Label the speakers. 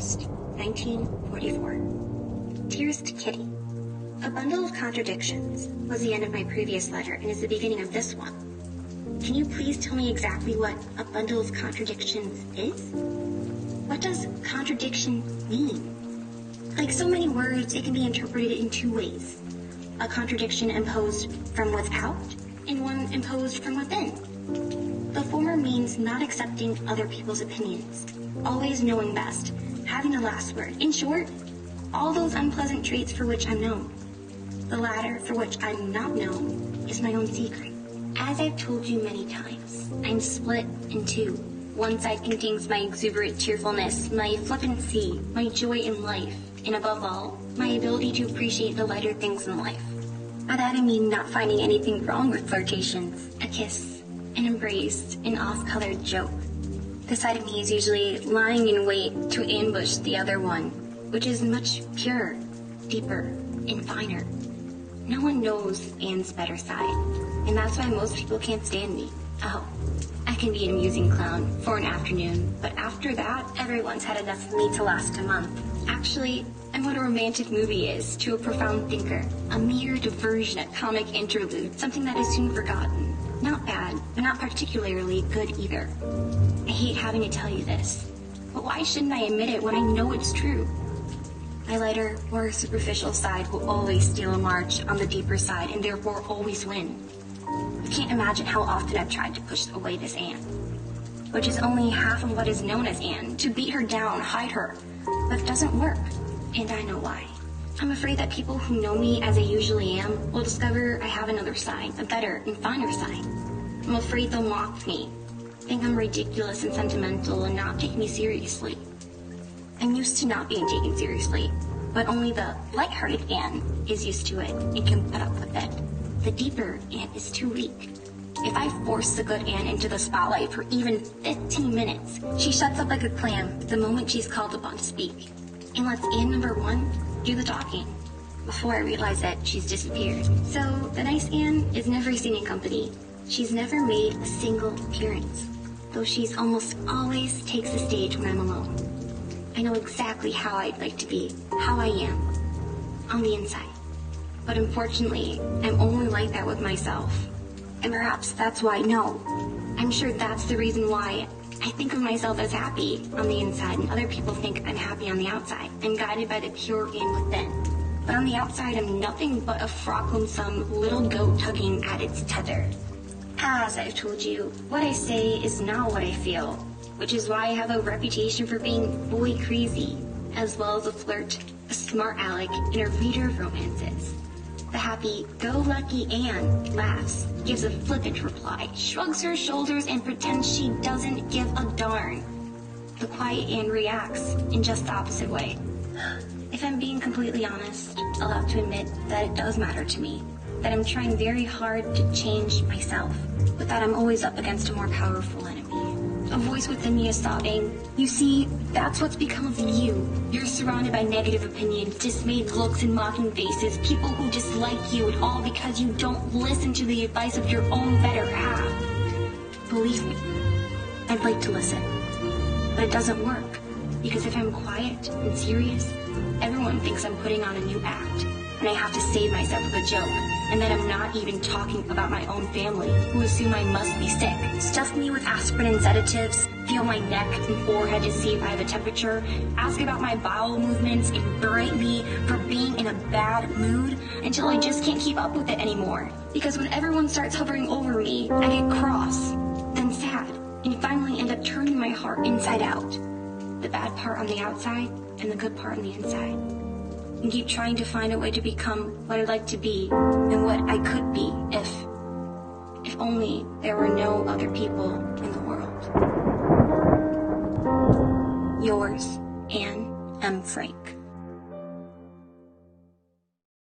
Speaker 1: 1st, 1944. Dearest Kitty, a bundle of contradictions was the end of my previous letter and is the beginning of this one. Can you please tell me exactly what a bundle of contradictions is? What does contradiction mean? Like so many words, it can be interpreted in two ways. A contradiction imposed from without, and one imposed from within. The former means not accepting other people's opinions, always knowing best, having the last word. In short, all those unpleasant traits for which I'm known. The latter, for which I'm not known, is my own secret. As I've told you many times, I'm split in two. One side contains my exuberant cheerfulness, my flippancy, my joy in life, and above all, my ability to appreciate the lighter things in life. By that I mean not finding anything wrong with flirtations, a kiss, an embrace, an off-colored joke. This side of me is usually lying in wait to ambush the other one, which is much purer, deeper, and finer. No one knows Anne's better side, and that's why most people can't stand me. Oh, I can be an amusing clown for an afternoon, but after that, everyone's had enough of me to last a month. Actually, I'm what a romantic movie is to a profound thinker. A mere diversion, a comic interlude, something that is soon forgotten. Not bad, but not particularly good either. I hate having to tell you this, but why shouldn't I admit it when I know it's true? My lighter, more superficial side will always steal a march on the deeper side and therefore always win. You can't imagine how often I've tried to push away this Anne, which is only half of what is known as Anne, to beat her down, hide her, but it doesn't work, and I know why. I'm afraid that people who know me as I usually am will discover I have another side, a better and finer side. I'm afraid they'll mock me, think I'm ridiculous and sentimental and not take me seriously. I'm used to not being taken seriously, but only the lighthearted Anne is used to it and can put up with it. The deeper Anne is too weak. If I force the good Anne into the spotlight for even 15 minutes, she shuts up like a clam the moment she's called upon to speak, and lets Anne number one do the talking. Before I realize it, she's disappeared. So the nice Anne is never seen in company. She's never made a single appearance, though she's almost always takes the stage when I'm alone. I know exactly how I'd like to be, how I am, on the inside. But unfortunately, I'm only like that with myself. And perhaps that's why, no, I'm sure that's the reason why I think of myself as happy on the inside and other people think I'm happy on the outside. I'm guided by the pure Anne within. But on the outside, I'm nothing but a frolicsome little goat tugging at its tether. As I've told you, what I say is not what I feel, which is why I have a reputation for being boy crazy, as well as a flirt, a smart aleck, and a reader of romances. The happy-go-lucky Anne laughs, gives a flippant reply, shrugs her shoulders, and pretends she doesn't give a darn. The quiet Anne reacts in just the opposite way. If I'm being completely honest, I'll have to admit that it does matter to me, that I'm trying very hard to change myself, but that I'm always up against a more powerful enemy. A voice within me is sobbing, you see, that's what's become of you. You're surrounded by negative opinions, dismayed looks and mocking faces, people who dislike you, and all because you don't listen to the advice of your own better half. Believe me, I'd like to listen, but it doesn't work, because if I'm quiet and serious, everyone thinks I'm putting on a new act, and I have to save myself with a joke. And then I'm not even talking about my own family, who assume I must be sick. Stuff me with aspirin and sedatives, feel my neck and forehead to see if I have a temperature, ask about my bowel movements, and berate me for being in a bad mood until I just can't keep up with it anymore. Because when everyone starts hovering over me, I get cross, then sad, and finally end up turning my heart inside out. The bad part on the outside and the good part on the inside. And keep trying to find a way to become what I'd like to be and what I could be if only there were no other people in the world. Yours, Anne M. Frank.